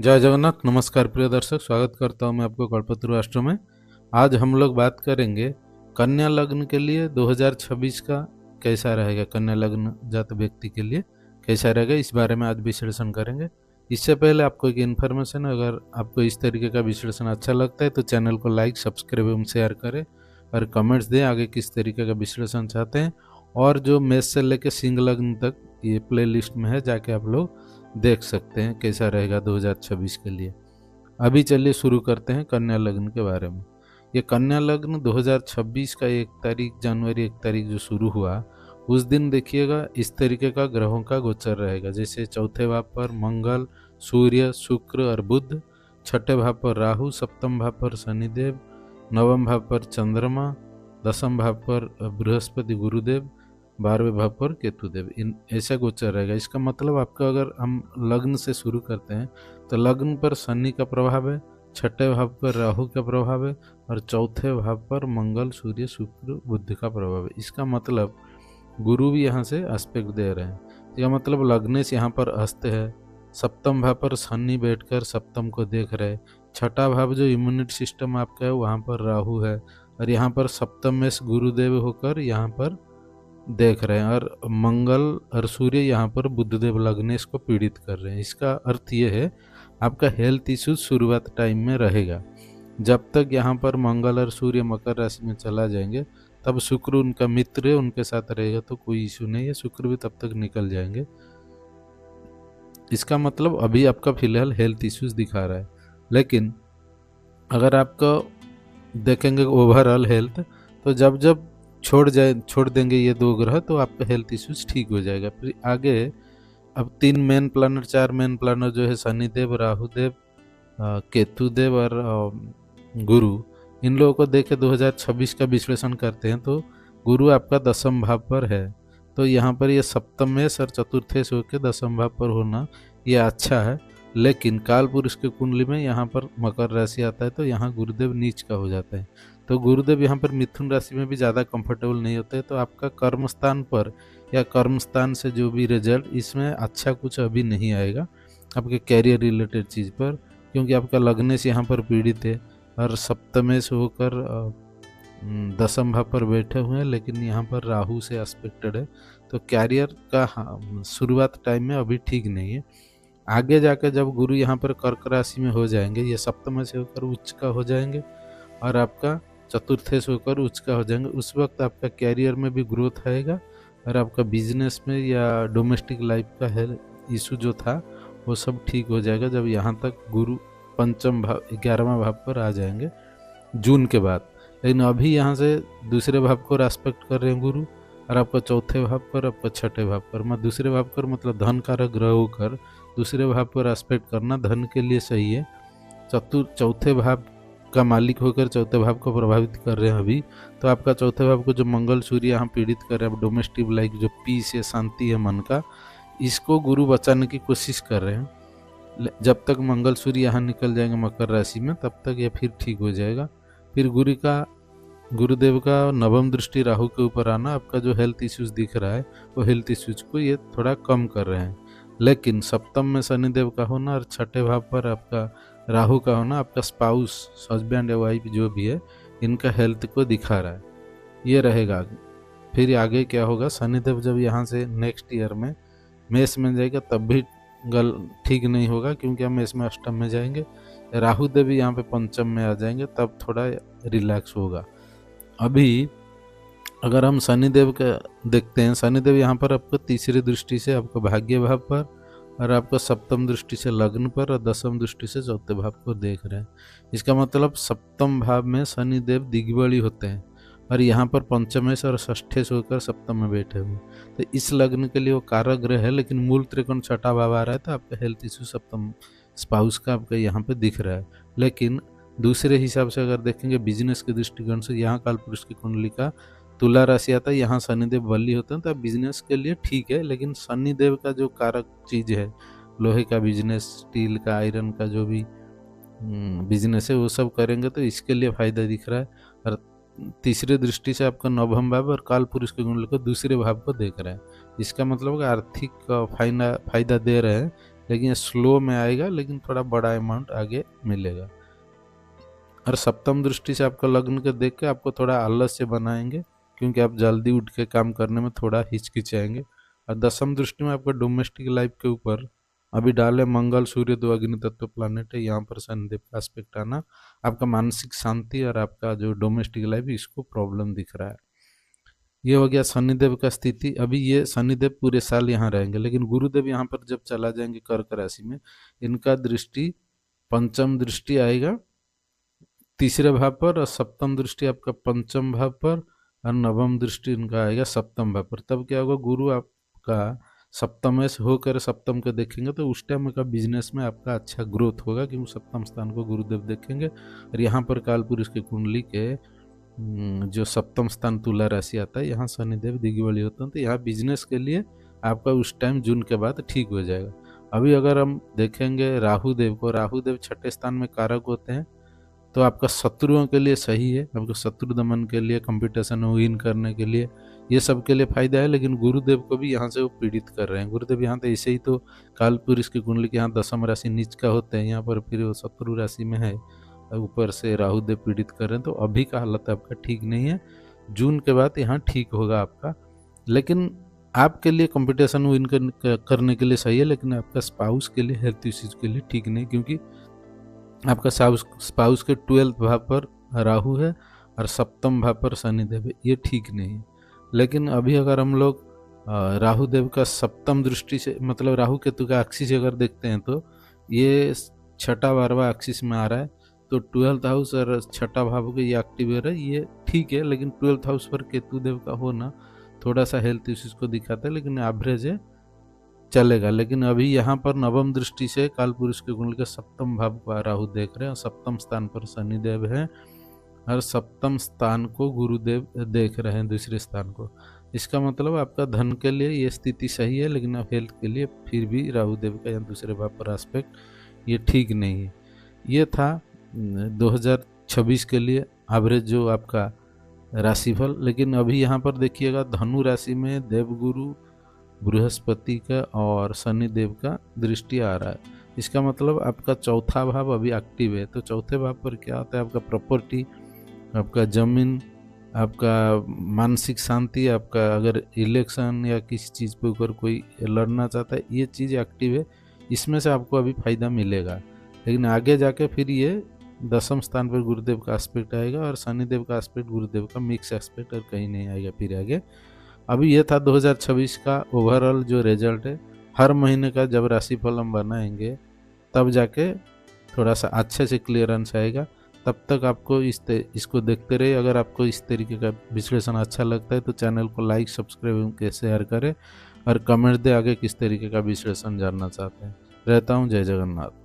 जय जगन्नाथ। नमस्कार प्रिय दर्शक, स्वागत करता हूं मैं आपको कल्पतरु राष्ट्र में। आज हम लोग बात करेंगे कन्या लग्न के लिए 2026 का कैसा रहेगा। कन्या लग्न जात व्यक्ति के लिए कैसा रहेगा, इस बारे में आज विश्लेषण करेंगे। इससे पहले आपको एक इन्फॉर्मेशन, अगर आपको इस तरीके का विश्लेषण अच्छा लगता है तो चैनल को लाइक, सब्सक्राइब एवं शेयर करें और कमेंट्स दें आगे किस तरीके का विश्लेषण चाहते हैं। और जो मेष से लेकर सिंह लग्न तक ये प्ले लिस्ट में है, जाके आप लोग देख सकते हैं कैसा रहेगा 2026 के लिए। अभी चलिए शुरू करते हैं कन्या लग्न के बारे में। ये कन्या लग्न 2026 का 1 तारीख जनवरी 1 तारीख जो शुरू हुआ, उस दिन देखिएगा इस तरीके का ग्रहों का गोचर रहेगा। जैसे चौथे भाव पर मंगल, सूर्य, शुक्र और बुध, छठे भाव पर राहु, सप्तम भाव पर शनिदेव, नवम भाव पर चंद्रमा, दसम भाव पर बृहस्पति गुरुदेव, 12वें भाव पर केतुदेव। इन ऐसा गोचर रहेगा। इसका मतलब आपका, अगर हम लग्न से शुरू करते हैं तो लग्न पर शनि का प्रभाव है, छठे भाव पर राहु का प्रभाव है और चौथे भाव पर मंगल, सूर्य, शुक्र, बुध का प्रभाव है। इसका मतलब गुरु भी यहाँ से एस्पेक्ट दे रहे हैं। इसका मतलब लग्नेश यहाँ पर अस्त है, सप्तम भाव पर शनि बैठकर सप्तम को देख रहे, छठा भाव जो इम्यूनिटी सिस्टम आपका है वहाँ पर राहु है और यहाँ पर सप्तम में गुरुदेव होकर यहाँ पर देख रहे हैं और मंगल और सूर्य यहाँ पर बुधदेव लग्नेश को पीड़ित कर रहे हैं। इसका अर्थ ये है आपका हेल्थ इश्यूज शुरुआत टाइम में रहेगा। जब तक यहाँ पर मंगल और सूर्य मकर राशि में चला जाएंगे तब शुक्र उनका मित्र है, उनके साथ रहेगा तो कोई इशू नहीं है। शुक्र भी तब तक निकल जाएंगे। इसका मतलब अभी आपका फिलहाल हेल्थ इश्यूज दिखा रहा है, लेकिन अगर आपका देखेंगे ओवरऑल हेल्थ, तो जब जब छोड़ देंगे ये 2 ग्रह तो आपका हेल्थ इश्यूज ठीक हो जाएगा। फिर आगे अब 3 मेन प्लानट, 4 मेन प्लानट जो है शनिदेव, राहुदेव, केतुदेव और गुरु, इन लोगों को देखे 2026 का विश्लेषण करते हैं तो गुरु आपका 10म भाव पर है। तो यहाँ पर ये सप्तमेश और चतुर्थेश होकर 10म भाव पर होना ये अच्छा है, लेकिन काल पुरुष के कुंडली में यहाँ पर मकर राशि आता है तो यहाँ गुरुदेव नीच का हो जाता है। तो गुरुदेव यहाँ पर मिथुन राशि में भी ज़्यादा कंफर्टेबल नहीं होते हैं। तो आपका कर्म स्थान पर या कर्म स्थान से जो भी रिजल्ट, इसमें अच्छा कुछ अभी नहीं आएगा आपके कैरियर रिलेटेड चीज़ पर, क्योंकि आपका लग्नेश यहाँ पर पीड़ित है और सप्तमेश होकर 10म भाव पर बैठे हुए हैं, लेकिन यहाँ पर राहु से एस्पेक्टेड है। तो कैरियर का शुरुआत टाइम में अभी ठीक नहीं है। आगे जाकर जब गुरु यहाँ पर कर्क राशि में हो जाएंगे, ये सप्तम से होकर उच्च का हो जाएंगे और आपका चतुर्थेश होकर उच्च का हो जाएंगे, उस वक्त आपका कैरियर में भी ग्रोथ आएगा और आपका बिजनेस में या डोमेस्टिक लाइफ का हेल्थ इशू जो था वो सब ठीक हो जाएगा जब यहाँ तक गुरु पंचम भाव 11वां भाव पर आ जाएंगे जून के बाद। लेकिन अभी यहाँ से दूसरे भाव को रेस्पेक्ट कर रहे हैं गुरु और आपका चौथे भाव पर, आपका छठे भाव पर, मैं दूसरे भाव पर मतलब धन कारक ग्रह होकर दूसरे भाव पर रेस्पेक्ट करना धन के लिए सही है। चौथे भाव का मालिक होकर चौथे भाव को प्रभावित कर रहे हैं अभी, तो आपका चौथे भाव को जो मंगल सूर्य यहाँ पीड़ित कर रहे हैं, डोमेस्टिक लाइफ जो पीस है, शांति है मन का, इसको गुरु बचाने की कोशिश कर रहे हैं। जब तक मंगल सूर्य यहाँ निकल जाएंगे मकर राशि में तब तक ये फिर ठीक हो जाएगा। फिर गुरुदेव का 9वीं दृष्टि राहु के ऊपर आना आपका जो हेल्थ इश्यूज दिख रहा है वो हेल्थ इश्यूज को ये थोड़ा कम कर रहे हैं। लेकिन सप्तम में शनिदेव का होना और छठे भाव पर आपका राहु का होना आपका स्पाउस, हस्बैंड या वाइफ जो भी है, इनका हेल्थ को दिखा रहा है। ये रहेगा। फिर आगे क्या होगा, शनिदेव जब यहाँ से नेक्स्ट ईयर में मेष में जाएगा तब भी ठीक नहीं होगा, क्योंकि हम मेष में अष्टम में जाएंगे। राहु देव भी यहाँ पे पंचम में आ जाएंगे तब थोड़ा रिलैक्स होगा। अभी अगर हम शनिदेव का देखते हैं, शनिदेव यहाँ पर आपको तीसरी दृष्टि से आपको भाग्य भाव पर और आपका सप्तम दृष्टि से लग्न पर और 10वीं दृष्टि से चौथे भाव को देख रहे हैं। इसका मतलब सप्तम भाव में शनिदेव दिग्बली होते हैं और यहाँ पर पंचमेश और षष्ठेश होकर सप्तम में बैठे हुए। तो इस लग्न के लिए वो कारक ग्रह है, लेकिन मूल त्रिकोण छठा भाव आ रहा है तो आपका हेल्थ इशू सप्तम स्पाउस का आपका यहाँ पे दिख रहा है। लेकिन दूसरे हिसाब से अगर देखेंगे बिजनेस के दृष्टिकोण से, यहाँ काल पुरुष की कुंडली का तुला राशि आता है, यहाँ शनिदेव बली होते हैं, तो बिजनेस के लिए ठीक है। लेकिन शनिदेव का जो कारक चीज़ है, लोहे का बिजनेस, स्टील का, आयरन का जो भी बिजनेस है वो सब करेंगे तो इसके लिए फायदा दिख रहा है। और तीसरी दृष्टि से आपका 9वां भाव और काल पुरुष के कुंडली को दूसरे भाव को देख रहा है। इसका मतलब आर्थिक फायदा दे रहे हैं, लेकिन ये स्लो में आएगा, लेकिन थोड़ा बड़ा अमाउंट आगे मिलेगा। और सप्तम दृष्टि से आपका लग्न के देख के आपको थोड़ा आलस्य बनाएंगे, क्योंकि आप जल्दी उठ के काम करने में थोड़ा हिचकिचाएंगे। और दसम दृष्टि में आपका डोमेस्टिक लाइफ के ऊपर अभी डाले मंगल सूर्य, दो अग्नि तत्व प्लानेट है, यहाँ पर शनिदेव का एस्पेक्ट आना आपका मानसिक शांति और आपका जो डोमेस्टिक लाइफ इसको प्रॉब्लम दिख रहा है। ये हो गया शनिदेव का स्थिति। अभी ये शनिदेव पूरे साल यहाँ रहेंगे, लेकिन गुरुदेव यहाँ पर जब चला जाएंगे कर्क राशि में, इनका दृष्टि पंचम दृष्टि आएगा तीसरे भाव पर, और सप्तम दृष्टि आपका पंचम भाव पर, और नवम दृष्टि इनका आएगा सप्तम भाव पर। तब क्या होगा, गुरु आपका सप्तम से होकर सप्तम को देखेंगे, तो उस टाइम का बिजनेस में आपका अच्छा ग्रोथ होगा, क्योंकि सप्तम स्थान को गुरुदेव देखेंगे। और यहाँ पर कालपुरुष की कुंडली के जो सप्तम स्थान तुला राशि आता है, यहाँ शनिदेव दिग्बली होते हैं, तो यहाँ बिजनेस के लिए आपका उस टाइम जून के बाद ठीक हो जाएगा। अभी अगर हम देखेंगे राहु देव को, राहु देव छठे स्थान में कारक होते हैं, तो आपका शत्रुओं के लिए सही है, आपको शत्रु दमन के लिए, कंपटीशन में विन करने के लिए, ये सब के लिए फायदा है। लेकिन गुरुदेव को भी यहाँ से वो पीड़ित कर रहे हैं। गुरुदेव यहाँ तो ऐसे ही तो कालपुरुष की कुंडली के यहाँ दसम राशि नीच का होते हैं, यहाँ पर फिर वो शत्रु राशि में है, ऊपर से राहु देव पीड़ित कर रहे हैं। तो अभी का हालत आपका ठीक नहीं है, जून के बाद यहाँ ठीक होगा आपका। लेकिन आपके लिए कंपटीशन विन करने के लिए सही है, लेकिन आपका स्पाउस के लिए, हेल्थ इश्यूज के लिए ठीक नहीं, क्योंकि आपका स्पाउस के 12th भाव पर राहु है और सप्तम भाव पर शनिदेव है, ये ठीक नहीं है। लेकिन अभी अगर हम लोग राहु देव का सप्तम दृष्टि से, मतलब राहु केतु का एक्सिस अगर देखते हैं, तो ये छठा 12वां एक्सिस में आ रहा है, तो 12th हाउस और छठा भाव के ये एक्टिव हो रहा है, ये ठीक है। लेकिन 12th हाउस पर केतु देव का होना थोड़ा सा हेल्थ इश्यूज को दिखाता है, लेकिन एवरेज है, चलेगा। लेकिन अभी यहाँ पर नवम दृष्टि से कालपुरुष के कुंडली के सप्तम भाव को राहु देख रहे हैं, और सप्तम स्थान पर शनिदेव है, और सप्तम स्थान को गुरुदेव देख रहे हैं, दूसरे स्थान को। इसका मतलब आपका धन के लिए ये स्थिति सही है, लेकिन अब हेल्थ के लिए फिर भी राहु देव का या दूसरे भाव पर एस्पेक्ट ये ठीक नहीं है। ये था 2026 के लिए एवरेज जो आपका राशिफल। लेकिन अभी यहाँ पर देखिएगा, धनु राशि में देवगुरु बृहस्पति का और शनिदेव का दृष्टि आ रहा है। इसका मतलब आपका चौथा भाव अभी एक्टिव है। तो चौथे भाव पर क्या होता है, आपका प्रॉपर्टी, आपका जमीन, आपका मानसिक शांति, आपका अगर इलेक्शन या किसी चीज़ पे ऊपर कोई लड़ना चाहता है, ये चीज़ एक्टिव है, इसमें से आपको अभी फायदा मिलेगा। लेकिन आगे जाके फिर ये दसम स्थान पर गुरुदेव का एस्पेक्ट आएगा, और शनिदेव का एस्पेक्ट गुरुदेव का मिक्स एस्पेक्ट, और कहीं नहीं आएगा फिर आगे। अभी ये था 2026 का ओवरऑल जो रिजल्ट है। हर महीने का जब राशिफल हम बनाएंगे, तब जाके थोड़ा सा अच्छे से क्लियरेंस आएगा। तब तक आपको इसको देखते रहिए। अगर आपको इस तरीके का विश्लेषण अच्छा लगता है, तो चैनल को लाइक, सब्सक्राइब के शेयर करें, और कमेंट दे आगे किस तरीके का विश्लेषण जानना चाहते हैं। रहता हूँ, जय जगन्नाथ।